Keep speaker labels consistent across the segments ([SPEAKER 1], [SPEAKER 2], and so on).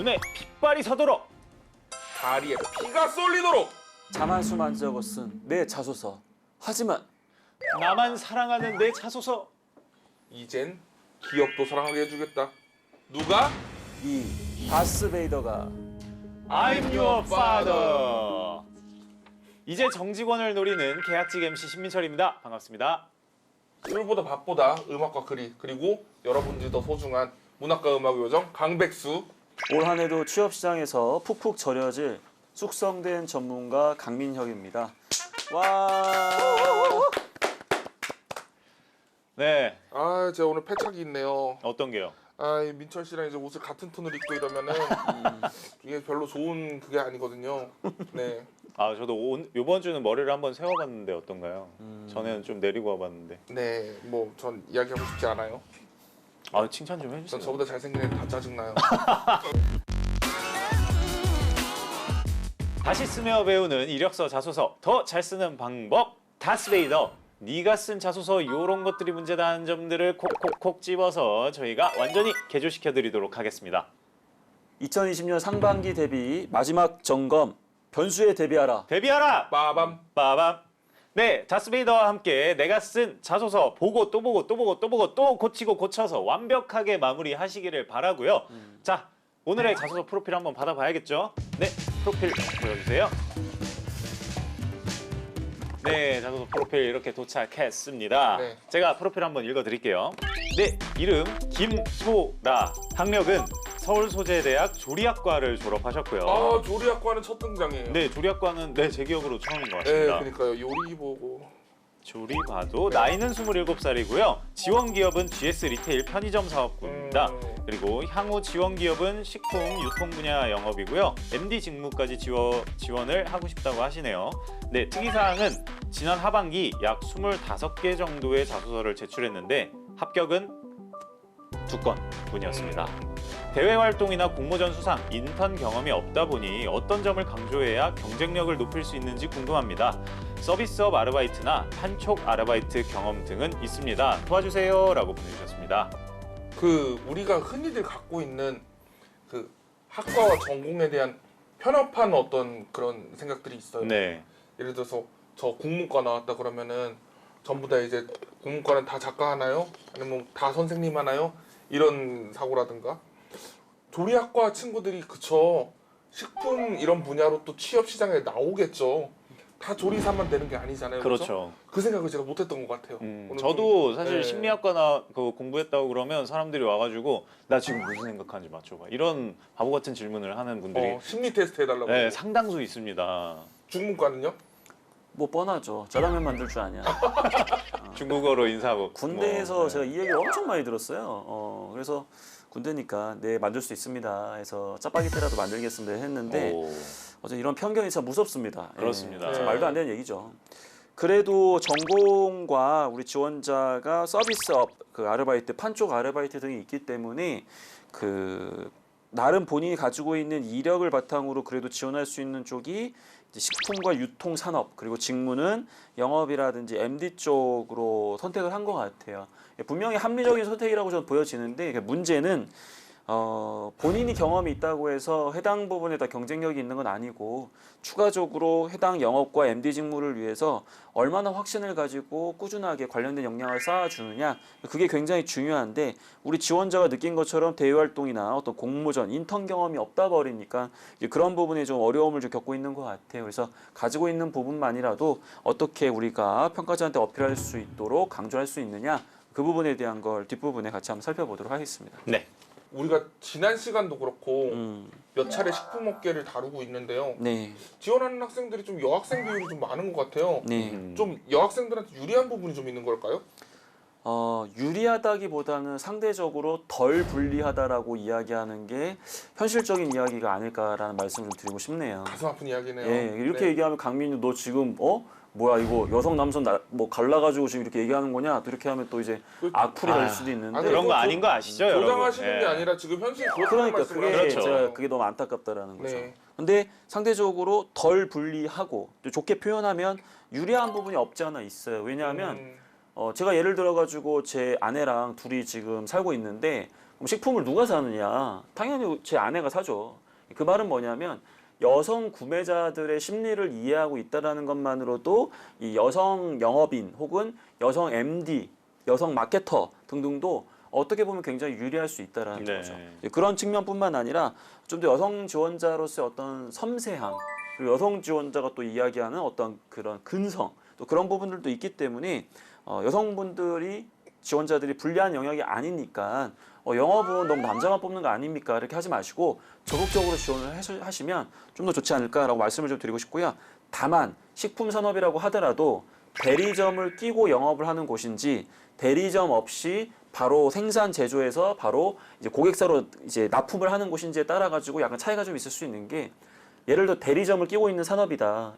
[SPEAKER 1] 눈에 핏발이 서도록,
[SPEAKER 2] 다리에 피가 쏠리도록.
[SPEAKER 3] 자만수만 적어 쓴 내 자소서. 하지만
[SPEAKER 1] 나만 사랑하는 내 자소서.
[SPEAKER 2] 이젠 기업도 사랑하게 해주겠다. 누가?
[SPEAKER 3] 이 다스베이더가
[SPEAKER 1] I'm your father. 이제 정직원을 노리는 계약직 MC 신민철입니다. 반갑습니다.
[SPEAKER 2] 술보다 밥보다 음악과 글이, 그리고 여러분들이 더 소중한 문학과 음악 요정 강백수.
[SPEAKER 3] 올 한 해도 취업 시장에서 푹푹 절여질 숙성된 전문가 강민혁입니다. 와.
[SPEAKER 1] 네,
[SPEAKER 2] 아, 제가 오늘 패착이 있네요.
[SPEAKER 1] 어떤 게요?
[SPEAKER 2] 아, 이 민철 씨랑 이제 옷을 같은 톤으로 입고 이러면은 이게 별로 좋은 그게 아니거든요. 네.
[SPEAKER 1] 아, 저도 이번 주는 머리를 한번 세워봤는데 어떤가요? 전에는 좀 내리고 와봤는데.
[SPEAKER 2] 네, 뭐 전 이야기하고 싶지 않아요.
[SPEAKER 1] 아, 칭찬 좀
[SPEAKER 2] 전
[SPEAKER 1] 해주세요.
[SPEAKER 2] 저보다 잘생긴 애들 다 짜증나요.
[SPEAKER 1] 다시 쓰며 배우는 이력서, 자소서 더 잘 쓰는 방법. 다스베이더. 네가 쓴 자소서 요런 것들이 문제다 하는 점들을 콕콕콕 집어서 저희가 완전히 개조시켜드리도록 하겠습니다.
[SPEAKER 3] 2020년 상반기 대비 마지막 점검. 변수에 대비하라.
[SPEAKER 1] 데뷔하라!
[SPEAKER 2] 빠밤.
[SPEAKER 1] 빠밤. 네, 다스베이더와 함께 내가 쓴 자소서 보고 또 보고 또 보고 또 보고 또 고치고 고쳐서 완벽하게 마무리하시기를 바라고요. 자, 오늘의 자소서 프로필 한번 받아봐야겠죠? 네, 프로필 보여주세요. 네, 자소서 프로필 이렇게 도착했습니다.
[SPEAKER 2] 네.
[SPEAKER 1] 제가 프로필 한번 읽어드릴게요. 네, 이름 김소라. 학력은 서울소재대학 조리학과를 졸업하셨고요.
[SPEAKER 2] 아, 조리학과는 첫 등장이에요.
[SPEAKER 1] 네, 조리학과는 제 기억으로 처음인 것
[SPEAKER 2] 네,
[SPEAKER 1] 같습니다.
[SPEAKER 2] 그러니까요. 요리 보고.
[SPEAKER 1] 조리 봐도 나이는 27살이고요. 지원 기업은 GS 리테일 편의점 사업부입니다. 그리고 향후 지원 기업은 식품 유통 분야 영업이고요. MD 직무까지 지원을 하고 싶다고 하시네요. 네, 특이사항은 지난 하반기 약 25개 정도의 자소서를 제출했는데 합격은 2건뿐이었습니다. 대외 활동이나 공모전 수상, 인턴 경험이 없다 보니 어떤 점을 강조해야 경쟁력을 높일 수 있는지 궁금합니다. 서비스업 아르바이트나 판촉 아르바이트 경험 등은 있습니다. 도와주세요 라고 보내주셨습니다.
[SPEAKER 2] 그 우리가 흔히들 갖고 있는 그 학과와 전공에 대한 편협한 어떤 그런 생각들이 있어요.
[SPEAKER 1] 네,
[SPEAKER 2] 예를 들어서 저 국문과 나왔다 그러면은 전부 다 이제 국문과는 다 작가 하나요? 아니면 다 선생님 하나요? 이런 사고라든가. 조리학과 친구들이 그쵸, 식품 이런 분야로 또 취업 시장에 나오겠죠. 다 조리사만 되는 게 아니잖아요.
[SPEAKER 1] 그렇죠.
[SPEAKER 2] 그 생각을 제가 못했던 것 같아요. 오늘
[SPEAKER 1] 저도
[SPEAKER 2] 좀,
[SPEAKER 1] 사실
[SPEAKER 2] 네.
[SPEAKER 1] 심리학과나 공부했다고 그러면 사람들이 와가지고 나 지금 무슨 생각하는지 맞춰봐. 이런 바보 같은 질문을 하는 분들이
[SPEAKER 2] 심리 테스트 해달라고.
[SPEAKER 1] 네, 상당수 있습니다.
[SPEAKER 2] 중문과는요?
[SPEAKER 3] 뭐 뻔하죠. 짜장면 만들 줄 아냐.
[SPEAKER 1] 중국어로 인사하고
[SPEAKER 3] 군대에서
[SPEAKER 1] 뭐,
[SPEAKER 3] 제가 이 얘기를 엄청 많이 들었어요. 그래서 군대니까 네 만들 수 있습니다 해서 짜파게티라도 만들겠습니다 했는데
[SPEAKER 1] 오,
[SPEAKER 3] 어제 이런 편견이 참 무섭습니다.
[SPEAKER 1] 그렇습니다.
[SPEAKER 3] 참 말도 안 되는 얘기죠. 그래도 전공과 우리 지원자가 서비스업, 그 아르바이트, 판촉 아르바이트 등이 있기 때문에 그 나름 본인이 가지고 있는 이력을 바탕으로 그래도 지원할 수 있는 쪽이 이제 식품과 유통 산업, 그리고 직무는 영업이라든지 MD 쪽으로 선택을 한 것 같아요. 분명히 합리적인 선택이라고 저는 보여지는데 문제는 본인이 경험이 있다고 해서 해당 부분에 다 경쟁력이 있는 건 아니고 추가적으로 해당 영업과 MD 직무를 위해서 얼마나 확신을 가지고 꾸준하게 관련된 역량을 쌓아주느냐, 그게 굉장히 중요한데 우리 지원자가 느낀 것처럼 대외 활동이나 어떤 공모전, 인턴 경험이 없다 버리니까 이제 그런 부분에 좀 어려움을 좀 겪고 있는 것 같아요. 그래서 가지고 있는 부분만이라도 어떻게 우리가 평가자한테 어필할 수 있도록 강조할 수 있느냐, 그 부분에 대한 걸 뒷부분에 같이 한번 살펴보도록 하겠습니다.
[SPEAKER 1] 네.
[SPEAKER 2] 우리가 지난 시간도 그렇고 몇 차례 식품업계를 다루고 있는데요.
[SPEAKER 3] 네,
[SPEAKER 2] 지원하는 학생들이 좀 여학생 비율이 좀 많은 것 같아요.
[SPEAKER 3] 네.
[SPEAKER 2] 좀 여학생들한테 유리한 부분이 좀 있는 걸까요?
[SPEAKER 3] 유리하다기보다는 상대적으로 덜 불리하다라고 이야기하는 게 현실적인 이야기가 아닐까라는 말씀을 좀 드리고 싶네요.
[SPEAKER 2] 가슴 아픈 이야기네요.
[SPEAKER 3] 예, 이렇게
[SPEAKER 2] 네.
[SPEAKER 3] 얘기하면 강민우 너 지금 뭐야 이거 여성 남성 뭐 갈라가지고 지금 이렇게 얘기하는 거냐? 또 이렇게 하면 또 이제 악플이 될 수도 있는데.
[SPEAKER 2] 아니,
[SPEAKER 1] 그런 거 아닌 거 아시죠, 여러분?
[SPEAKER 2] 조장하시는 게
[SPEAKER 1] 예.
[SPEAKER 2] 아니라 지금 현실 그렇다는
[SPEAKER 3] 그러니까
[SPEAKER 2] 말씀을
[SPEAKER 3] 그게
[SPEAKER 1] 그렇죠.
[SPEAKER 3] 제가 그게 너무 안타깝다라는 거죠.
[SPEAKER 2] 네.
[SPEAKER 3] 근데 상대적으로 덜 불리하고 또 좋게 표현하면 유리한 부분이 없지 않아 있어요. 왜냐하면 제가 예를 들어 가지고 제 아내랑 둘이 지금 살고 있는데 그럼 식품을 누가 사느냐? 당연히 제 아내가 사죠. 그 말은 뭐냐면 여성 구매자들의 심리를 이해하고 있다라는 것만으로도 이 여성 영업인 혹은 여성 MD, 여성 마케터 등등도 어떻게 보면 굉장히 유리할 수 있다라는
[SPEAKER 1] 네.
[SPEAKER 3] 거죠. 그런 측면뿐만 아니라 좀 더 여성 지원자로서의 어떤 섬세함, 그리고 여성 지원자가 또 이야기하는 어떤 그런 근성, 또 그런 부분들도 있기 때문에 여성분들이 지원자들이 불리한 영역이 아니니까 영업은 너무 남자만 뽑는 거 아닙니까? 이렇게 하지 마시고 적극적으로 지원을 하시면 좀 더 좋지 않을까라고 말씀을 좀 드리고 싶고요. 다만 식품 산업이라고 하더라도 대리점을 끼고 영업을 하는 곳인지 대리점 없이 바로 생산 제조해서 바로 이제 고객사로 이제 납품을 하는 곳인지에 따라 가지고 약간 차이가 좀 있을 수 있는 게 예를 들어 대리점을 끼고 있는 산업이다.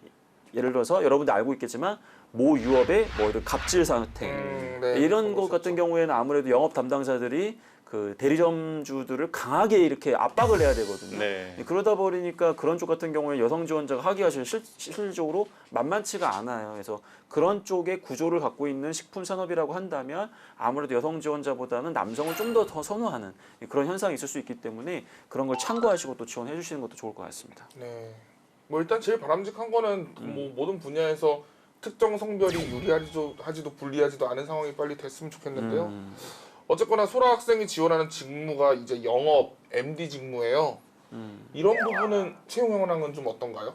[SPEAKER 3] 예를 들어서 여러분들 알고 있겠지만 모 유업의 뭐 이런 갑질 사태
[SPEAKER 2] 네,
[SPEAKER 3] 이런 것 같은 경우에는 아무래도 영업 담당자들이 그 대리점주들을 강하게 이렇게 압박을 해야 되거든요.
[SPEAKER 1] 네.
[SPEAKER 3] 그러다 보니까 그런 쪽 같은 경우에 여성 지원자가 하기가 실질적으로 만만치가 않아요. 그래서 그런 쪽의 구조를 갖고 있는 식품 산업이라고 한다면 아무래도 여성 지원자보다는 남성을 좀 더 선호하는 그런 현상이 있을 수 있기 때문에 그런 걸 참고하시고 또 지원해 주시는 것도 좋을 것 같습니다.
[SPEAKER 2] 네. 뭐 일단 제일 바람직한 거는 뭐 모든 분야에서 특정 성별이 유리하지도 불리하지도 않은 상황이 빨리 됐으면 좋겠는데요. 어쨌거나 소라 학생이 지원하는 직무가 이제 영업, MD 직무예요. 이런 부분은 채용 현황은 좀 어떤가요?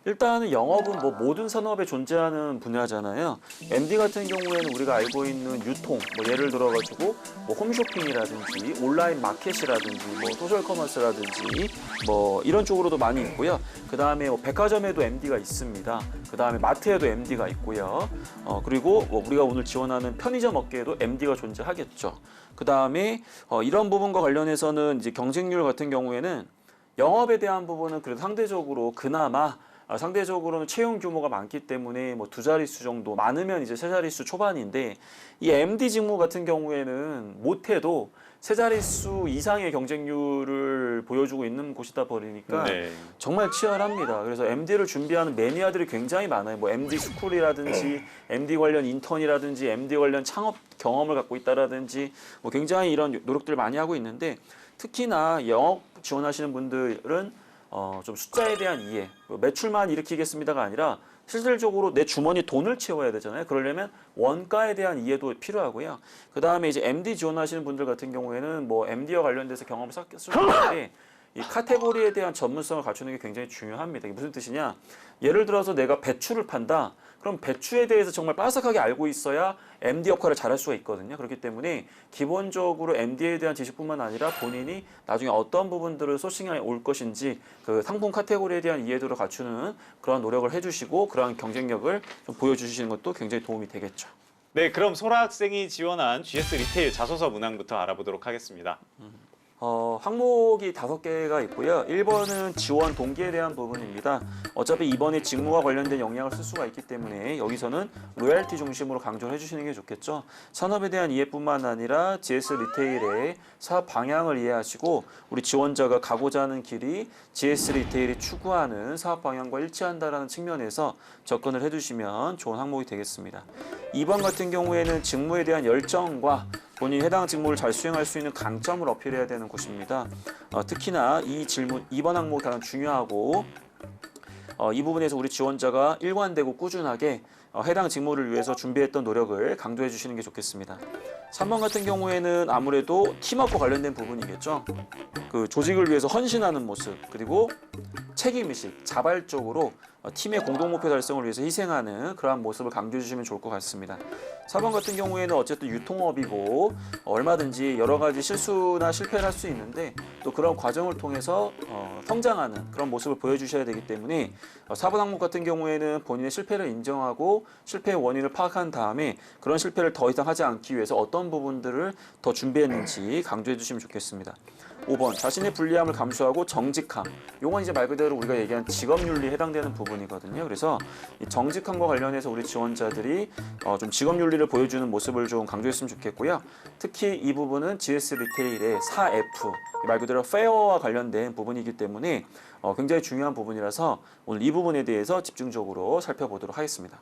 [SPEAKER 3] 일단은 영업은 뭐 모든 산업에 존재하는 분야잖아요. MD 같은 경우에는 우리가 알고 있는 유통, 뭐 예를 들어가지고 뭐 홈쇼핑이라든지 온라인 마켓이라든지 뭐 소셜 커머스라든지 뭐 이런 쪽으로도 많이 있고요. 그 다음에 뭐 백화점에도 MD가 있습니다. 그 다음에 마트에도 MD가 있고요. 그리고 뭐 우리가 오늘 지원하는 편의점 업계에도 MD가 존재하겠죠. 그 다음에 이런 부분과 관련해서는 이제 경쟁률 같은 경우에는 영업에 대한 부분은 그래도 상대적으로 그나마 상대적으로는 채용 규모가 많기 때문에 뭐 두 자릿수 정도, 많으면 이제 세 자릿수 초반인데 이 MD 직무 같은 경우에는 못해도 세 자릿수 이상의 경쟁률을 보여주고 있는 곳이다 보니까
[SPEAKER 1] 네.
[SPEAKER 3] 정말 치열합니다. 그래서 MD를 준비하는 매니아들이 굉장히 많아요. 뭐 MD 스쿨이라든지 MD 관련 인턴이라든지 MD 관련 창업 경험을 갖고 있다라든지 뭐 굉장히 이런 노력들을 많이 하고 있는데 특히나 영업 지원하시는 분들은 좀 숫자에 대한 이해, 매출만 일으키겠습니다가 아니라 실질적으로 내 주머니 돈을 채워야 되잖아요. 그러려면 원가에 대한 이해도 필요하고요. 그 다음에 이제 MD 지원하시는 분들 같은 경우에는 뭐 MD와 관련돼서 경험을 쌓을 수 있는데 이 카테고리에 대한 전문성을 갖추는 게 굉장히 중요합니다. 이게 무슨 뜻이냐? 예를 들어서 내가 배추를 판다. 그럼 배추에 대해서 정말 빠삭하게 알고 있어야 MD 역할을 잘할 수가 있거든요. 그렇기 때문에 기본적으로 MD에 대한 지식뿐만 아니라 본인이 나중에 어떤 부분들을 소싱해 올 것인지 그 상품 카테고리에 대한 이해도를 갖추는 그런 노력을 해주시고 그러한 경쟁력을 좀 보여주시는 것도 굉장히 도움이 되겠죠.
[SPEAKER 1] 네, 그럼 소라 학생이 지원한 GS 리테일 자소서 문항부터 알아보도록 하겠습니다.
[SPEAKER 3] 항목이 5개가 있고요. 1번은 지원 동기에 대한 부분입니다. 어차피 이번에 직무와 관련된 역량을 쓸 수가 있기 때문에 여기서는 로열티 중심으로 강조를 해주시는 게 좋겠죠. 산업에 대한 이해뿐만 아니라 GS 리테일의 사업 방향을 이해하시고 우리 지원자가 가고자 하는 길이 GS 리테일이 추구하는 사업 방향과 일치한다는 측면에서 접근을 해주시면 좋은 항목이 되겠습니다. 2번 같은 경우에는 직무에 대한 열정과 본인이 해당 직무를 잘 수행할 수 있는 강점을 어필해야 되는 곳입니다. 특히나 이 질문 2번 항목이 가장 중요하고 이 부분에서 우리 지원자가 일관되고 꾸준하게 해당 직무를 위해서 준비했던 노력을 강조해 주시는 게 좋겠습니다. 3번 같은 경우에는 아무래도 팀워크와 관련된 부분이겠죠. 그 조직을 위해서 헌신하는 모습 그리고 책임의식, 자발적으로 팀의 공동 목표 달성을 위해서 희생하는 그러한 모습을 강조해 주시면 좋을 것 같습니다. 4번 같은 경우에는 어쨌든 유통업이고 얼마든지 여러 가지 실수나 실패를 할 수 있는데 또 그런 과정을 통해서 성장하는 그런 모습을 보여주셔야 되기 때문에 4번 항목 같은 경우에는 본인의 실패를 인정하고 실패의 원인을 파악한 다음에 그런 실패를 더 이상 하지 않기 위해서 어떤 부분들을 더 준비했는지 강조해 주시면 좋겠습니다. 5번 자신의 불리함을 감수하고 정직함. 요건 이제 말 그대로 우리가 얘기한 직업윤리에 해당되는 부분이거든요. 그래서 이 정직함과 관련해서 우리 지원자들이 좀 직업윤리를 보여주는 모습을 좀 강조했으면 좋겠고요. 특히 이 부분은 GS 리테일의 4F 말 그대로 페어와 관련된 부분이기 때문에 굉장히 중요한 부분이라서 오늘 이 부분에 대해서 집중적으로 살펴보도록 하겠습니다.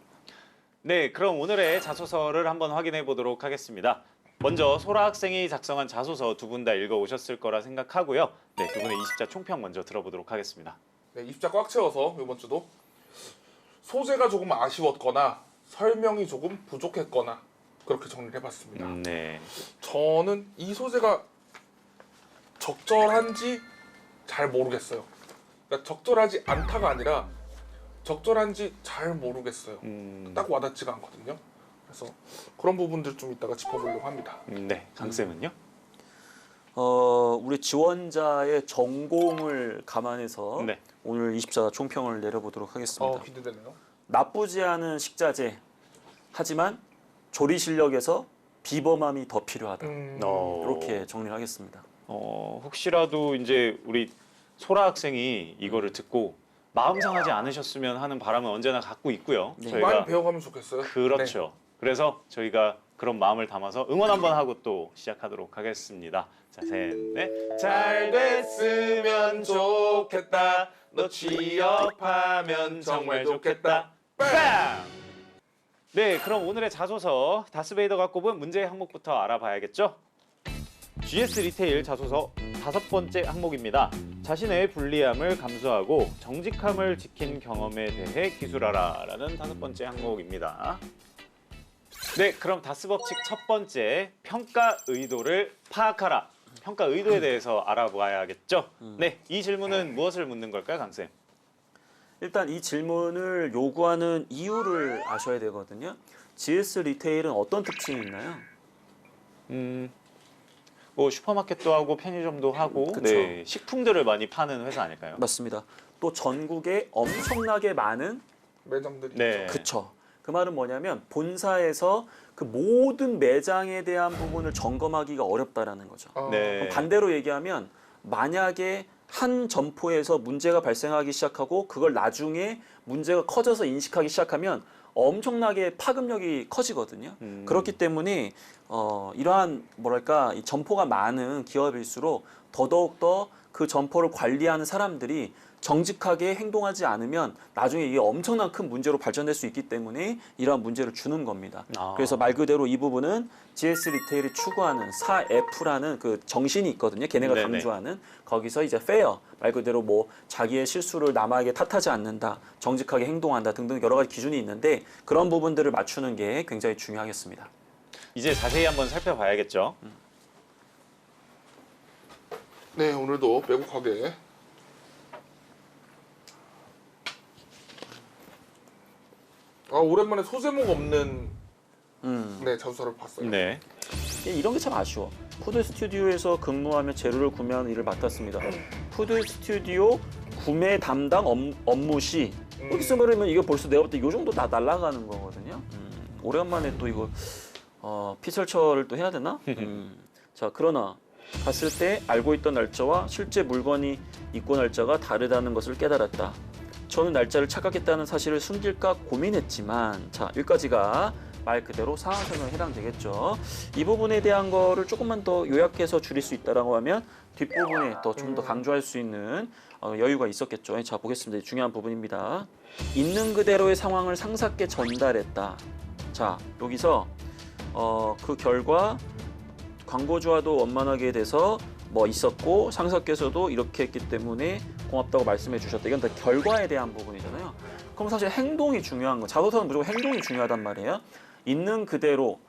[SPEAKER 1] 네, 그럼 오늘의 자소서를 한번 확인해 보도록 하겠습니다. 먼저 소라 학생이 작성한 자소서 두 분 다 읽어오셨을 거라 생각하고요. 네, 두 분의 20자 총평 먼저 들어보도록 하겠습니다.
[SPEAKER 2] 네, 20자 꽉 채워서 이번 주도 소재가 조금 아쉬웠거나 설명이 조금 부족했거나 그렇게 정리를 해봤습니다.
[SPEAKER 1] 네.
[SPEAKER 2] 저는 이 소재가 적절한지 잘 모르겠어요. 그러니까 적절하지 않다가 아니라 적절한지 잘 모르겠어요. 딱 와닿지가 않거든요. 그래서 그런 부분들 좀 이따가 짚어보려고 합니다.
[SPEAKER 1] 네, 강쌤은요?
[SPEAKER 3] 우리 지원자의 전공을 감안해서
[SPEAKER 1] 네.
[SPEAKER 3] 오늘 20자 총평을 내려보도록 하겠습니다.
[SPEAKER 2] 기대되네요.
[SPEAKER 3] 나쁘지 않은 식자재, 하지만 조리 실력에서 비범함이 더 필요하다. 이렇게 정리를 하겠습니다.
[SPEAKER 1] 혹시라도 이제 우리 소라 학생이 이거를 듣고 마음 상하지 않으셨으면 하는 바람은 언제나 갖고 있고요.
[SPEAKER 3] 네.
[SPEAKER 1] 저희가
[SPEAKER 2] 많이 배워가면 좋겠어요.
[SPEAKER 1] 그렇죠. 그래서 저희가 그런 마음을 담아서 응원 한번 하고 또 시작하도록 하겠습니다. 자, 셋, 넷. 잘 됐으면 좋겠다. 너 취업하면 정말 좋겠다. 빵! 네, 그럼 오늘의 자소서 다스베이더가 꼽은 문제의 항목부터 알아봐야겠죠? GS 리테일 자소서 5번째 항목입니다. 자신의 불리함을 감수하고 정직함을 지킨 경험에 대해 기술하라라는 5번째 항목입니다. 네, 그럼 다스 법칙 첫 번째, 평가 의도를 파악하라. 평가 의도에 대해서 알아봐야겠죠? 네, 이 질문은 무엇을 묻는 걸까요, 강쌤?
[SPEAKER 3] 일단 이 질문을 요구하는 이유를 아셔야 되거든요. GS 리테일은 어떤 특징이 있나요?
[SPEAKER 1] 뭐 슈퍼마켓도 하고 편의점도 하고
[SPEAKER 3] 그쵸.
[SPEAKER 1] 네, 식품들을 많이 파는 회사 아닐까요?
[SPEAKER 3] 맞습니다. 또 전국에 엄청나게 많은
[SPEAKER 2] 매장들이
[SPEAKER 1] 네.
[SPEAKER 2] 있죠.
[SPEAKER 3] 그쵸. 그 말은 뭐냐면 본사에서 그 모든 매장에 대한 부분을 점검하기가 어렵다라는 거죠.
[SPEAKER 1] 네.
[SPEAKER 3] 그럼 반대로 얘기하면 만약에 한 점포에서 문제가 발생하기 시작하고 그걸 나중에 문제가 커져서 인식하기 시작하면 엄청나게 파급력이 커지거든요. 그렇기 때문에 이러한 뭐랄까 이 점포가 많은 기업일수록 더더욱더 그 점포를 관리하는 사람들이 정직하게 행동하지 않으면 나중에 이게 엄청난 큰 문제로 발전될 수 있기 때문에 이러한 문제를 주는 겁니다. 그래서 말 그대로 이 부분은 GS 리테일이 추구하는 4F라는 그 정신이 있거든요. 걔네가
[SPEAKER 1] 네네.
[SPEAKER 3] 강조하는 거기서 이제 페어 말 그대로 뭐 자기의 실수를 남에게 탓하지 않는다, 정직하게 행동한다 등등 여러 가지 기준이 있는데 그런 부분들을 맞추는 게 굉장히 중요하겠습니다.
[SPEAKER 1] 이제 자세히 한번 살펴봐야겠죠?
[SPEAKER 2] 네, 오늘도 빼곡하게 오랜만에 소제목 없는 네, 자소서를 봤어요.
[SPEAKER 1] 네.
[SPEAKER 3] 이런 게 참 아쉬워. 푸드 스튜디오에서 근무하며 재료를 구매하는 일을 맡았습니다. 푸드 스튜디오 구매 담당 업무 시 여기서 말하면 이거 벌써 내가 볼 때 이 정도 다 날아가는 거거든요. 오랜만에 또 이거 피설처를 또 해야 되나? 자, 그러나 갔을 때 알고 있던 날짜와 실제 물건이 입고 날짜가 다르다는 것을 깨달았다. 저는 날짜를 착각했다는 사실을 숨길까 고민했지만 자, 여기까지가 말 그대로 상황 설명에 해당되겠죠. 이 부분에 대한 거를 조금만 더 요약해서 줄일 수 있다라고 하면 뒷부분에 더 좀 더 강조할 수 있는 여유가 있었겠죠. 자, 보겠습니다. 중요한 부분입니다. 있는 그대로의 상황을 상사께 전달했다. 자, 여기서 그 결과 광고주와도 원만하게 돼서 뭐 있었고 상사께서도 이렇게 했기 때문에 고맙다고 말씀해 주셨다. 이건 다 결과에 대한 부분이잖아요. 그럼 사실 행동이 중요한 거. 자소서는 무조건 행동이 중요하단 말이에요. 있는 그대로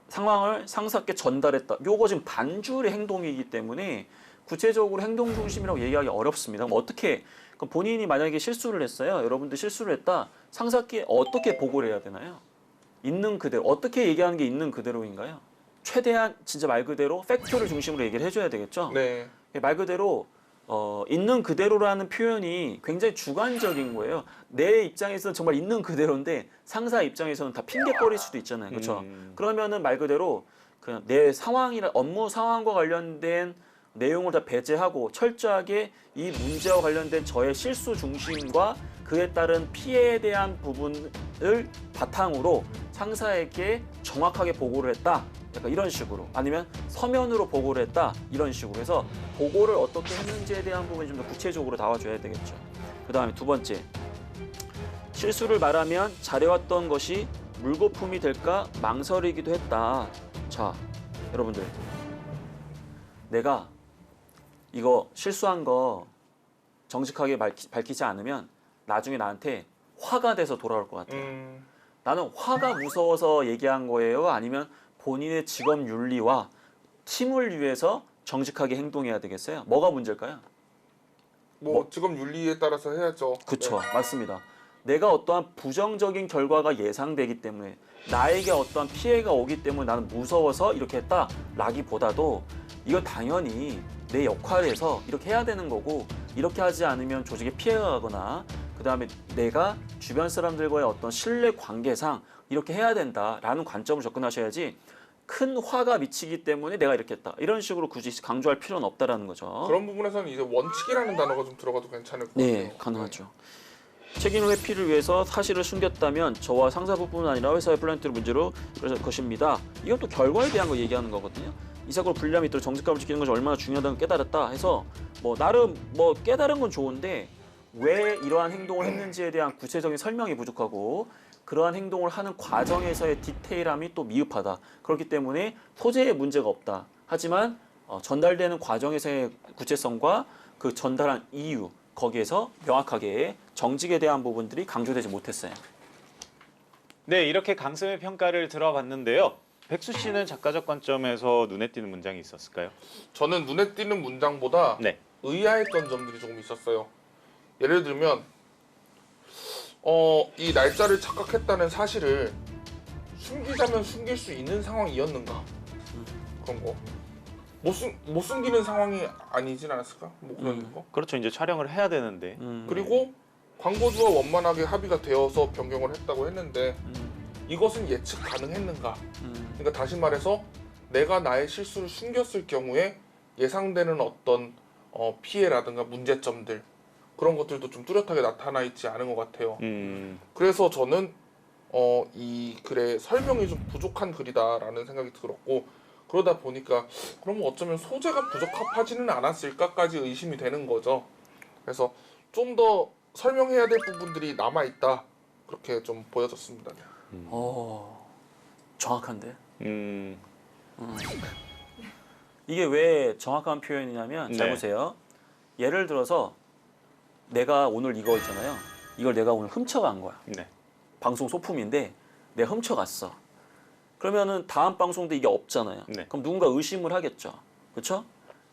[SPEAKER 3] 상황을 상사께 전달했다. 요거 지금 반줄의 행동이기 때문에 구체적으로 행동 중심이라고 얘기하기 어렵습니다. 그럼 어떻게 그럼 본인이 만약에 실수를 했어요. 여러분들 실수를 했다. 상사께 어떻게 보고를 해야 되나요? 있는 그대로. 어떻게 얘기하는 게 있는 그대로인가요? 최대한 진짜 말 그대로 팩트를 중심으로 얘기를 해줘야 되겠죠.
[SPEAKER 2] 네.
[SPEAKER 3] 말 그대로 있는 그대로라는 표현이 굉장히 주관적인 거예요. 내 입장에서는 정말 있는 그대로인데 상사 입장에서는 다 핑계거릴 수도 있잖아요. 그렇죠? 그러면은 말 그대로 그냥 내 상황이나 업무 상황과 관련된 내용을 다 배제하고 철저하게 이 문제와 관련된 저의 실수 중심과 그에 따른 피해에 대한 부분을 바탕으로 상사에게 정확하게 보고를 했다. 약간 이런 식으로 아니면 서면으로 보고를 했다. 이런 식으로 해서 보고를 어떻게 했는지에 대한 부분이 좀 더 구체적으로 나와줘야 되겠죠. 그 다음에 두 번째, 실수를 말하면 잘해왔던 것이 물거품이 될까 망설이기도 했다. 자, 여러분들 내가 이거 실수한 거 정직하게 밝히지 않으면 나중에 나한테 화가 돼서 돌아올 것 같아요. 나는 화가 무서워서 얘기한 거예요? 아니면 본인의 직업 윤리와 팀을 위해서 정직하게 행동해야 되겠어요? 뭐가 문제일까요?
[SPEAKER 2] 뭐 직업 윤리에 따라서 해야죠.
[SPEAKER 3] 그쵸, 맞습니다. 내가 어떠한 부정적인 결과가 예상되기 때문에 나에게 어떠한 피해가 오기 때문에 나는 무서워서 이렇게 했다라기보다도 이건 당연히 내 역할에서 이렇게 해야 되는 거고 이렇게 하지 않으면 조직에 피해가 가거나 그 다음에 내가 주변 사람들과의 어떤 신뢰 관계상 이렇게 해야 된다라는 관점을 접근하셔야지 큰 화가 미치기 때문에 내가 이렇게 했다 이런 식으로 굳이 강조할 필요는 없다라는 거죠.
[SPEAKER 2] 그런 부분에서는 이제 원칙이라는 단어가 좀 들어가도 괜찮을 것 같아요.
[SPEAKER 3] 네, 가능하죠. 책임 회피를 위해서 사실을 숨겼다면 저와 상사부뿐 아니라 회사의 플랜트를 문제로 그래서 것입니다. 이건 또 결과에 대한 거 얘기하는 거거든요. 이 사고로 불리함이 있도록 정직감을 지키는 것이 얼마나 중요하다는 걸 깨달았다 해서 뭐 나름 뭐 깨달은 건 좋은데 왜 이러한 행동을 했는지에 대한 구체적인 설명이 부족하고 그러한 행동을 하는 과정에서의 디테일함이 또 미흡하다. 그렇기 때문에 소재에 문제가 없다. 하지만 전달되는 과정에서의 구체성과 그 전달한 이유 거기에서 명확하게 정직에 대한 부분들이 강조되지 못했어요.
[SPEAKER 1] 네, 이렇게 강쌤의 평가를 들어봤는데요. 백수 씨는 작가적 관점에서 눈에 띄는 문장이 있었을까요?
[SPEAKER 2] 저는 눈에 띄는 문장보다
[SPEAKER 1] 네.
[SPEAKER 2] 의아했던 점들이 조금 있었어요. 예를 들면 이 날짜를 착각했다는 사실을 숨기자면 숨길 수 있는 상황이었는가? 그런 거. 못 숨기는 상황이 아니진 않았을까? 뭐 그런 거.
[SPEAKER 1] 그렇죠. 이제 촬영을 해야 되는데.
[SPEAKER 2] 그리고 광고주와 원만하게 합의가 되어서 변경을 했다고 했는데 이것은 예측 가능했는가? 그러니까 다시 말해서 내가 나의 실수를 숨겼을 경우에 예상되는 어떤 피해라든가 문제점들 그런 것들도 좀 뚜렷하게 나타나 있지 않은 것 같아요. 그래서 저는 이 글의 설명이 좀 부족한 글이다라는 생각이 들었고 그러다 보니까 그럼 어쩌면 소재가 부적합하지는 않았을까까지 의심이 되는 거죠. 그래서 좀 더 설명해야 될 부분들이 남아 있다 그렇게 좀 보여졌습니다.
[SPEAKER 3] 정확한데. 이게 왜 정확한 표현이냐면 잘
[SPEAKER 1] 네.
[SPEAKER 3] 보세요. 예를 들어서 내가 오늘 이거 있잖아요. 이걸 내가 오늘 훔쳐간 거야.
[SPEAKER 1] 네.
[SPEAKER 3] 방송 소품인데 내가 훔쳐갔어. 그러면은 다음 방송도 이게 없잖아요.
[SPEAKER 1] 네.
[SPEAKER 3] 그럼 누군가 의심을 하겠죠. 그렇죠?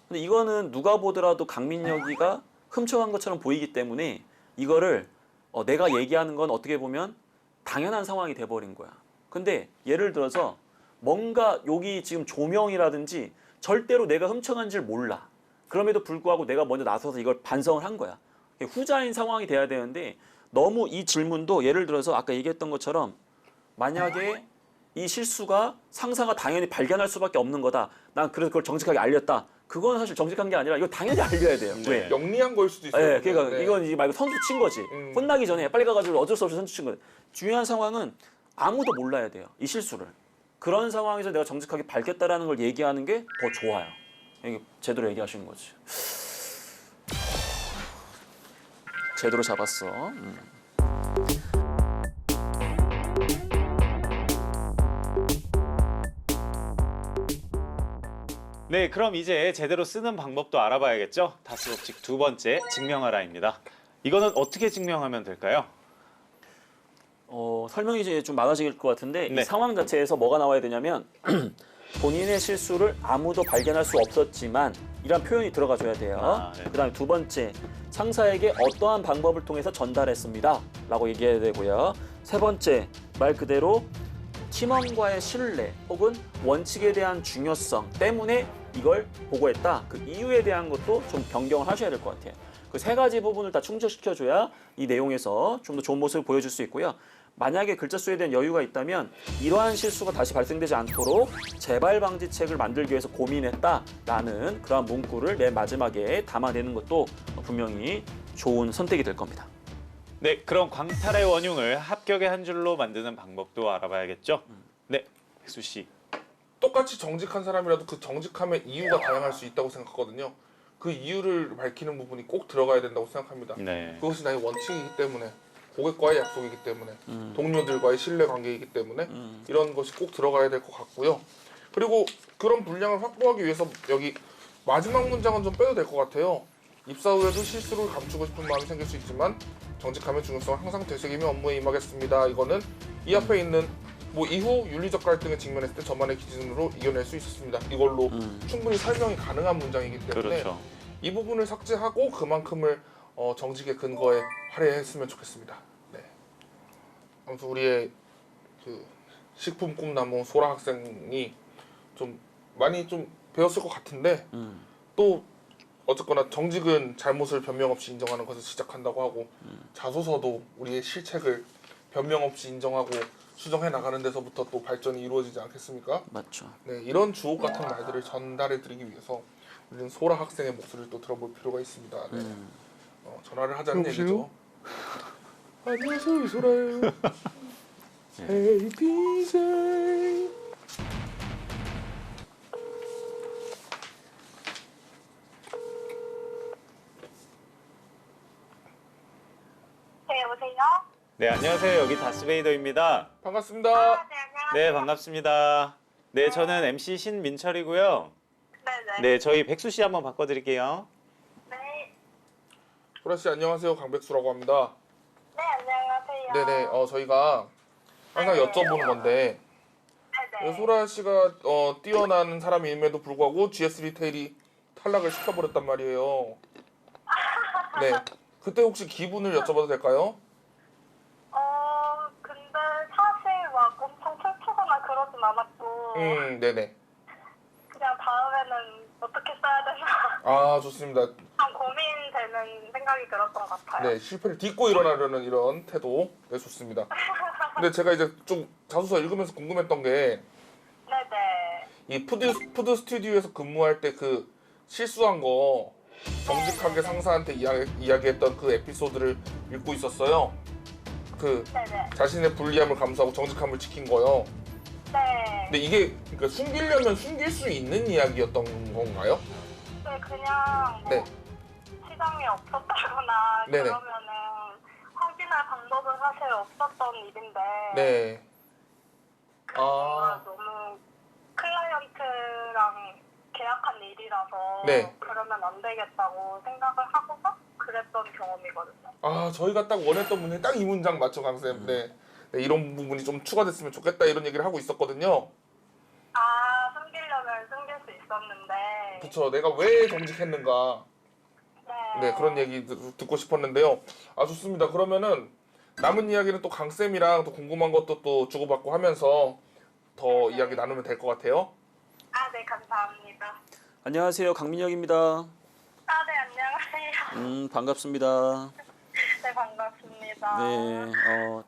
[SPEAKER 3] 근데 이거는 누가 보더라도 강민혁이가 훔쳐간 것처럼 보이기 때문에 이거를 내가 얘기하는 건 어떻게 보면 당연한 상황이 돼버린 거야. 근데 예를 들어서 뭔가 여기 지금 조명이라든지 절대로 내가 훔쳐간 줄 몰라. 그럼에도 불구하고 내가 먼저 나서서 이걸 반성을 한 거야. 후자인 상황이 돼야 되는데 너무 이 질문도 예를 들어서 아까 얘기했던 것처럼 만약에 이 실수가 상사가 당연히 발견할 수밖에 없는 거다. 난 그래서 그걸 정직하게 알렸다. 그건 사실 정직한 게 아니라 이거 당연히 알려야 돼요.
[SPEAKER 1] 네.
[SPEAKER 3] 왜?
[SPEAKER 2] 영리한 거일 수도 있어요.
[SPEAKER 3] 네, 그러니까
[SPEAKER 2] 네.
[SPEAKER 3] 이건 이제 말고 선수 친 거지. 혼나기 전에 빨리 가가지고 어쩔 수 없이 선수 친 거지. 중요한 상황은 아무도 몰라야 돼요. 이 실수를. 그런 상황에서 내가 정직하게 밝혔다라는 걸 얘기하는 게 더 좋아요. 이게 제대로 얘기하시는 거지. 제대로 잡았어.
[SPEAKER 1] 네, 그럼 이제 제대로 쓰는 방법도 알아봐야겠죠? 다스 법칙 두 번째, 증명하라입니다. 이거는 어떻게 증명하면 될까요?
[SPEAKER 3] 설명이 이제 좀 많아질 것 같은데
[SPEAKER 1] 네.
[SPEAKER 3] 이 상황 자체에서 뭐가 나와야 되냐면 본인의 실수를 아무도 발견할 수 없었지만 이런 표현이 들어가줘야 돼요.
[SPEAKER 1] 네.
[SPEAKER 3] 그다음에 두 번째, 상사에게 어떠한 방법을 통해서 전달했습니다 라고 얘기해야 되고요. 세 번째, 말 그대로 팀원과의 신뢰 혹은 원칙에 대한 중요성 때문에 이걸 보고했다. 그 이유에 대한 것도 좀 변경을 하셔야 될 것 같아요. 그 세 가지 부분을 다 충족시켜줘야 이 내용에서 좀 더 좋은 모습을 보여줄 수 있고요. 만약에 글자 수에 대한 여유가 있다면 이러한 실수가 다시 발생되지 않도록 재발 방지책을 만들기 위해서 고민했다라는 그러한 문구를 맨 마지막에 담아내는 것도 분명히 좋은 선택이 될 겁니다.
[SPEAKER 1] 네, 그럼 광탈의 원흉을 합격의 한 줄로 만드는 방법도 알아봐야겠죠? 네, 백수 씨.
[SPEAKER 2] 똑같이 정직한 사람이라도 그 정직함의 이유가 다양할 수 있다고 생각하거든요. 그 이유를 밝히는 부분이 꼭 들어가야 된다고 생각합니다.
[SPEAKER 1] 네.
[SPEAKER 2] 그것이 나의 원칙이기 때문에 고객과의 약속이기 때문에 동료들과의 신뢰관계이기 때문에 이런 것이 꼭 들어가야 될 것 같고요. 그리고 그런 분량을 확보하기 위해서 여기 마지막 문장은 좀 빼도 될 것 같아요. 입사 후에도 실수를 감추고 싶은 마음이 생길 수 있지만 정직함의 중요성을 항상 되새기며 업무에 임하겠습니다. 이거는 이 앞에 있는 뭐 이후 윤리적 갈등에 직면했을 때 저만의 기준으로 이겨낼 수 있었습니다. 이걸로 충분히 설명이 가능한 문장이기 때문에
[SPEAKER 1] 그렇죠.
[SPEAKER 2] 이 부분을 삭제하고 그만큼을 정직의 근거에 할애했으면 좋겠습니다. 네. 아무튼 우리의 그 식품 꿈나무 소라 학생이 좀 많이 좀 배웠을 것 같은데 또 어쨌거나 정직은 잘못을 변명 없이 인정하는 것을 시작한다고 하고 자소서도 우리의 실책을 변명 없이 인정하고 수정해 나가는 데서부터 또 발전이 이루어지지 않겠습니까?
[SPEAKER 3] 맞죠.
[SPEAKER 2] 네, 이런 주옥 같은 말들을 전달해 드리기 위해서 우리는 소라 학생의 목소리를 또 들어볼 필요가 있습니다. 네. 전화를 하자는 얘기죠. 안녕하세요, 소라예요. Hey, BJ.
[SPEAKER 4] 네, 여보세요?
[SPEAKER 1] 네, 안녕하세요. 여기 다스베이더입니다.
[SPEAKER 2] 반갑습니다.
[SPEAKER 4] 네, 안녕하세요.
[SPEAKER 1] 네, 반갑습니다. 네, 저는 MC 신민철이고요.
[SPEAKER 4] 네네.
[SPEAKER 1] 네, 저희 백수 씨 한번 바꿔드릴게요.
[SPEAKER 4] 네.
[SPEAKER 2] 소라 씨 안녕하세요. 강백수라고 합니다.
[SPEAKER 4] 네, 안녕하세요.
[SPEAKER 2] 네네. 저희가 항상 여쭤보는 건데
[SPEAKER 4] 네네.
[SPEAKER 2] 소라 씨가 뛰어난 사람임에도 불구하고 GS 리테일이 탈락을 시켜버렸단 말이에요. 네. 그때 혹시 기분을 여쭤봐도 될까요?
[SPEAKER 4] 근데 사실 막 엄청 슬프거나 그러진 않았고,
[SPEAKER 2] 네네.
[SPEAKER 4] 그냥 다음에는 어떻게 써야 되나
[SPEAKER 2] 아, 좋습니다.
[SPEAKER 4] 참 고민되는 생각이 들었던 것 같아요.
[SPEAKER 2] 네, 실패를 딛고 일어나려는 이런 태도. 네, 좋습니다. 근데 제가 이제 좀 자소서 읽으면서 궁금했던 게
[SPEAKER 4] 네네.
[SPEAKER 2] 이 푸드 스튜디오에서 근무할 때 그 실수한 거 정직하게 상사한테 이야기했던 그 에피소드를 읽고 있었어요. 그
[SPEAKER 4] 네네.
[SPEAKER 2] 자신의 불리함을 감수하고 정직함을 지킨 거요.
[SPEAKER 4] 네.
[SPEAKER 2] 근데 이게 그러니까 숨기려면 숨길 수 있는 이야기였던 건가요?
[SPEAKER 4] 네, 그냥 뭐
[SPEAKER 2] 네.
[SPEAKER 4] 시장이 없었다거나
[SPEAKER 2] 네네.
[SPEAKER 4] 그러면은 확인할 방법은 사실 없었던 일인데
[SPEAKER 2] 네.
[SPEAKER 4] 뭔가 너무 클라이언트랑 계약한 일이라서
[SPEAKER 2] 네.
[SPEAKER 4] 그러면 안 되겠다고 생각을 하고서 그랬던 경험이거든요.
[SPEAKER 2] 아, 저희가 딱 원했던 문제 딱 이 문장 맞죠, 강쌤. 네. 네, 이런 부분이 좀 추가됐으면 좋겠다 이런 얘기를 하고 있었거든요.
[SPEAKER 4] 아, 숨기려면 숨길 수 있었는데.
[SPEAKER 2] 그쵸, 내가 왜 정직했는가.
[SPEAKER 4] 네.
[SPEAKER 2] 네, 그런 얘기 듣고 싶었는데요. 아, 좋습니다. 그러면은 남은 이야기는 또 강쌤이랑 또 궁금한 것도 또 주고받고 하면서 더 이야기 나누면 될 것 같아요.
[SPEAKER 4] 아, 네, 감사합니다.
[SPEAKER 3] 안녕하세요. 강민혁입니다.
[SPEAKER 4] 아, 네, 안녕하세요.
[SPEAKER 3] 반갑습니다.
[SPEAKER 4] 네, 반갑습니다.
[SPEAKER 3] 네.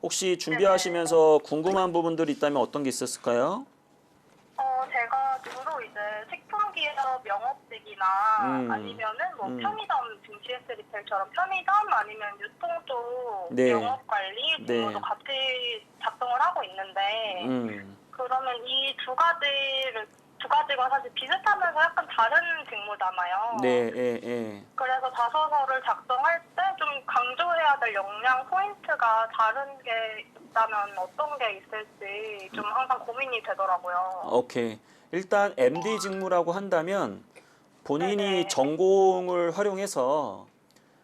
[SPEAKER 3] 혹시 준비하시면서 궁금한 부분들이 있다면 어떤 게 있었을까요?
[SPEAKER 4] 제가 주로 이제 식품기업 영업직이나 아니면은 뭐 편의점, 지금 GS 리테일처럼 편의점 아니면 유통 쪽
[SPEAKER 3] 네.
[SPEAKER 4] 영업관리 업무도
[SPEAKER 3] 네.
[SPEAKER 4] 같이 작성을 하고 있는데 그러면 이 두 가지가 사실 비슷하면서 약간 다른 직무잖아요.
[SPEAKER 3] 네, 예.
[SPEAKER 4] 그래서 자소서를 작성할 때 좀 강조해야 될 역량 포인트가 다른 게 있다면 어떤 게 있을지 좀 항상 고민이 되더라고요.
[SPEAKER 3] 오케이. 일단 MD 직무라고 한다면 본인이
[SPEAKER 4] 네네.
[SPEAKER 3] 전공을 활용해서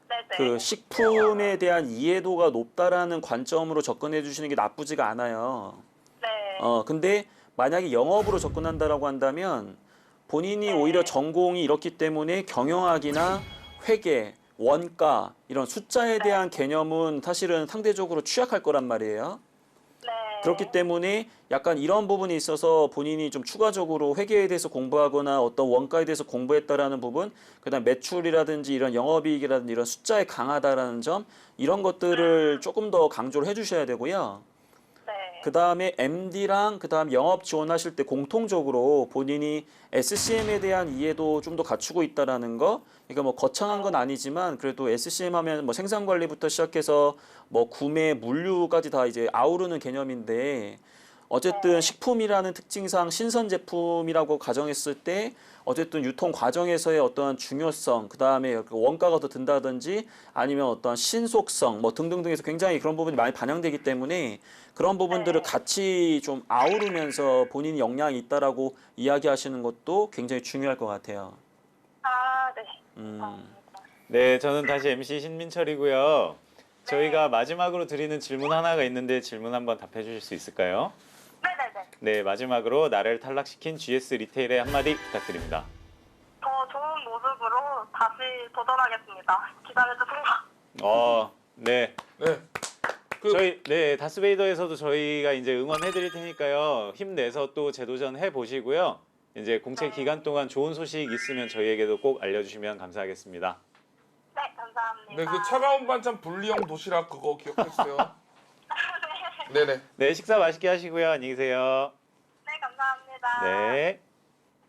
[SPEAKER 4] 네네.
[SPEAKER 3] 그 식품에 대한 이해도가 높다라는 관점으로 접근해 주시는 게 나쁘지가 않아요.
[SPEAKER 4] 네.
[SPEAKER 3] 근데 만약에 영업으로 접근한다라고 한다면 본인이
[SPEAKER 4] 네.
[SPEAKER 3] 오히려 전공이 이렇기 때문에 경영학이나 회계, 원가 이런 숫자에 대한 개념은 사실은 상대적으로 취약할 거란 말이에요.
[SPEAKER 4] 네.
[SPEAKER 3] 그렇기 때문에 약간 이런 부분이 있어서 본인이 좀 추가적으로 회계에 대해서 공부하거나 어떤 원가에 대해서 공부했다라는 부분, 그다음 매출이라든지 이런 영업이익이라든지 이런 숫자에 강하다라는 점, 이런 것들을 조금 더 강조를 해주셔야 되고요.
[SPEAKER 4] 네.
[SPEAKER 3] 그 다음에 MD랑 그 다음 영업 지원하실 때 공통적으로 본인이 SCM에 대한 이해도 좀 더 갖추고 있다라는 거. 그러니까 뭐 거창한 건 아니지만 그래도 SCM 하면 뭐 생산 관리부터 시작해서 뭐 구매, 물류까지 다 이제 아우르는 개념인데 어쨌든 식품이라는 특징상 신선 제품이라고 가정했을 때 어쨌든 유통 과정에서의 어떤 중요성, 그 다음에 원가가 더 든다든지 아니면 어떤 신속성 뭐 등등등에서 굉장히 그런 부분이 많이 반영되기 때문에 그런 부분들을 같이 좀 아우르면서 본인이 역량이 있다라고 이야기하시는 것도 굉장히 중요할 것 같아요.
[SPEAKER 4] 아, 네.
[SPEAKER 1] 네, 저는 다시 MC 신민철이고요. 저희가 마지막으로 드리는 질문 하나가 있는데 질문 한번 답해 주실 수 있을까요?
[SPEAKER 4] 네네네.
[SPEAKER 1] 네, 마지막으로 나를 탈락시킨 GS 리테일의 한마디 부탁드립니다.
[SPEAKER 4] 더 좋은 모습으로 다시 도전하겠습니다. 기다려주세요.
[SPEAKER 1] 네.
[SPEAKER 2] 네.
[SPEAKER 1] 저희 다스베이더에서도 저희가 이제 응원해 드릴 테니까요. 힘내서 또 재도전해 보시고요. 이제 공채 기간 동안 좋은 소식 있으면 저희에게도 꼭 알려주시면 감사하겠습니다.
[SPEAKER 4] 네, 감사합니다.
[SPEAKER 2] 네, 그 차가운 반찬 분리형 도시락 그거 기억해주세요. 네네.
[SPEAKER 1] 네, 식사 맛있게 하시고요. 안녕히 계세요.
[SPEAKER 4] 네, 감사합니다.
[SPEAKER 1] 네.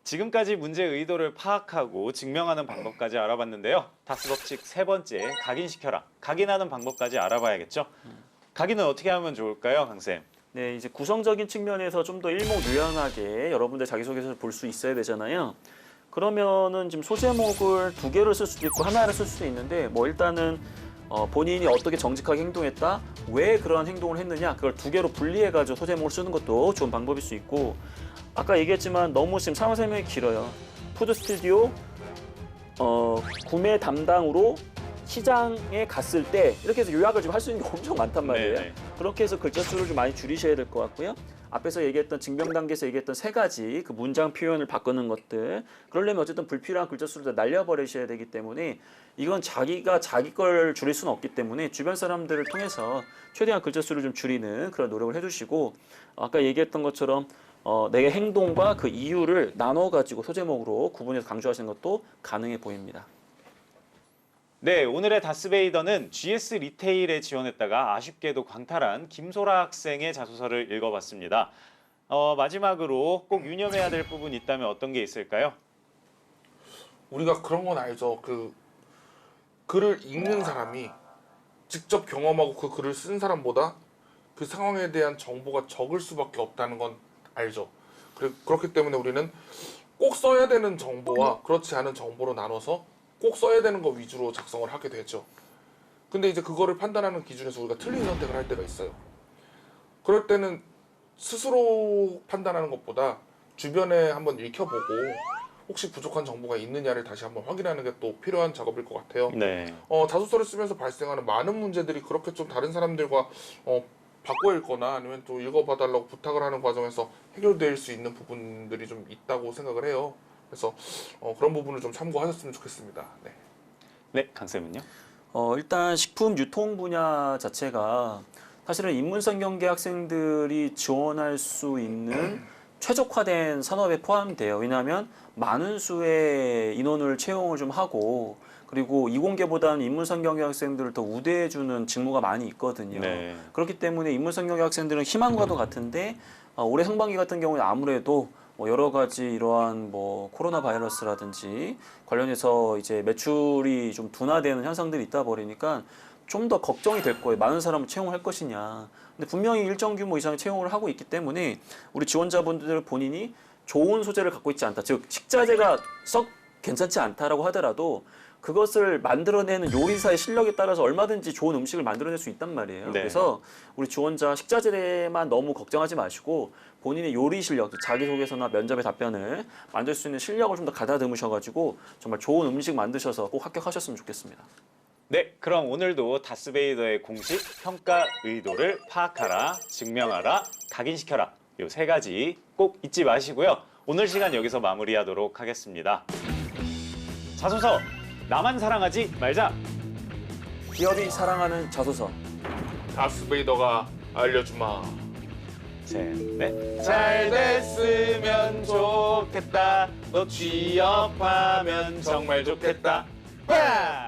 [SPEAKER 1] 지금까지 문제 의도를 파악하고 증명하는 방법까지 알아봤는데요. 다스 법칙 세 번째, 각인시켜라. 각인하는 방법까지 알아봐야겠죠. 각인은 어떻게 하면 좋을까요, 강쌤?
[SPEAKER 3] 네, 이제 구성적인 측면에서 좀 더 일목요연하게 여러분들 자기소개서를 볼 수 있어야 되잖아요. 그러면은 지금 소제목을 2개를 쓸 수도 있고 하나를 쓸 수도 있는데 뭐 일단은 본인이 어떻게 정직하게 행동했다, 왜 그런 행동을 했느냐 그걸 2개로 분리해가지고 소제목을 쓰는 것도 좋은 방법일 수 있고 아까 얘기했지만 너무 지금 상호 설명이 길어요. 푸드 스튜디오 구매 담당으로 시장에 갔을 때 이렇게 해서 요약을 좀 할 수 있는 게 엄청 많단 말이에요.
[SPEAKER 1] 네네.
[SPEAKER 3] 그렇게 해서 글자 수를 좀 많이 줄이셔야 될 것 같고요. 앞에서 얘기했던 증명 단계에서 얘기했던 3가지 그 문장 표현을 바꾸는 것들 그러려면 어쨌든 불필요한 글자 수를 다 날려버리셔야 되기 때문에 이건 자기가 자기 걸 줄일 수는 없기 때문에 주변 사람들을 통해서 최대한 글자 수를 좀 줄이는 그런 노력을 해주시고 아까 얘기했던 것처럼 내 행동과 그 이유를 나눠가지고 소제목으로 구분해서 강조하시는 것도 가능해 보입니다.
[SPEAKER 1] 네, 오늘의 다스베이더는 GS 리테일에 지원했다가 아쉽게도 광탈한 김소라 학생의 자소서를 읽어봤습니다. 마지막으로 꼭 유념해야 될 부분이 있다면 어떤 게 있을까요?
[SPEAKER 2] 우리가 그런 건 알죠. 그 글을 읽는 사람이 직접 경험하고 그 글을 쓴 사람보다 그 상황에 대한 정보가 적을 수밖에 없다는 건 알죠. 그렇기 때문에 우리는 꼭 써야 되는 정보와 그렇지 않은 정보로 나눠서 꼭 써야 되는 거 위주로 작성을 하게 되죠. 근데 이제 그거를 판단하는 기준에서 우리가 틀린 선택을 할 때가 있어요. 그럴 때는 스스로 판단하는 것보다 주변에 한번 읽혀보고 혹시 부족한 정보가 있느냐를 다시 한번 확인하는 게 또 필요한 작업일 것 같아요.
[SPEAKER 1] 네.
[SPEAKER 2] 자소서를 쓰면서 발생하는 많은 문제들이 그렇게 좀 다른 사람들과 바꿔 읽거나 아니면 또 읽어봐달라고 부탁을 하는 과정에서 해결될 수 있는 부분들이 좀 있다고 생각을 해요. 그래서 그런 부분을 좀 참고하셨으면 좋겠습니다. 네.
[SPEAKER 1] 네, 강쌤은요?
[SPEAKER 3] 일단 식품 유통 분야 자체가 사실은 인문성 경계 학생들이 지원할 수 있는 최적화된 산업에 포함돼요. 왜냐하면 많은 수의 인원을 채용을 좀 하고 그리고 이공계보다는 인문성 경계 학생들을 더 우대해주는 직무가 많이 있거든요.
[SPEAKER 1] 네.
[SPEAKER 3] 그렇기 때문에 인문성 경계 학생들은 희망과도 같은데 올해 상반기 같은 경우에 아무래도 여러 가지 이러한 코로나 바이러스라든지 관련해서 이제 매출이 좀 둔화되는 현상들이 있다 보니까 좀 더 걱정이 될 거예요. 많은 사람을 채용할 것이냐. 근데 분명히 일정 규모 이상의 채용을 하고 있기 때문에 우리 지원자분들 본인이 좋은 소재를 갖고 있지 않다. 즉 식자재가 썩 괜찮지 않다라고 하더라도 그것을 만들어내는 요리사의 실력에 따라서 얼마든지 좋은 음식을 만들어낼 수 있단 말이에요.
[SPEAKER 1] 네.
[SPEAKER 3] 그래서 우리 지원자 식자재만 너무 걱정하지 마시고 본인의 요리 실력, 자기소개서나 면접의 답변을 만들 수 있는 실력을 좀 더 가다듬으셔가지고 정말 좋은 음식 만드셔서 꼭 합격하셨으면 좋겠습니다.
[SPEAKER 1] 네, 그럼 오늘도 다스베이더의 공식 평가 의도를 파악하라, 증명하라, 각인시켜라 이 3가지 꼭 잊지 마시고요. 오늘 시간 여기서 마무리하도록 하겠습니다. 자소서 나만 사랑하지 말자.
[SPEAKER 3] 기업이 사랑하는 자소서.
[SPEAKER 2] 다스베이더가 알려주마.
[SPEAKER 1] 셋, 넷. 잘 됐으면 좋겠다. 너 취업하면 정말 좋겠다. 빠!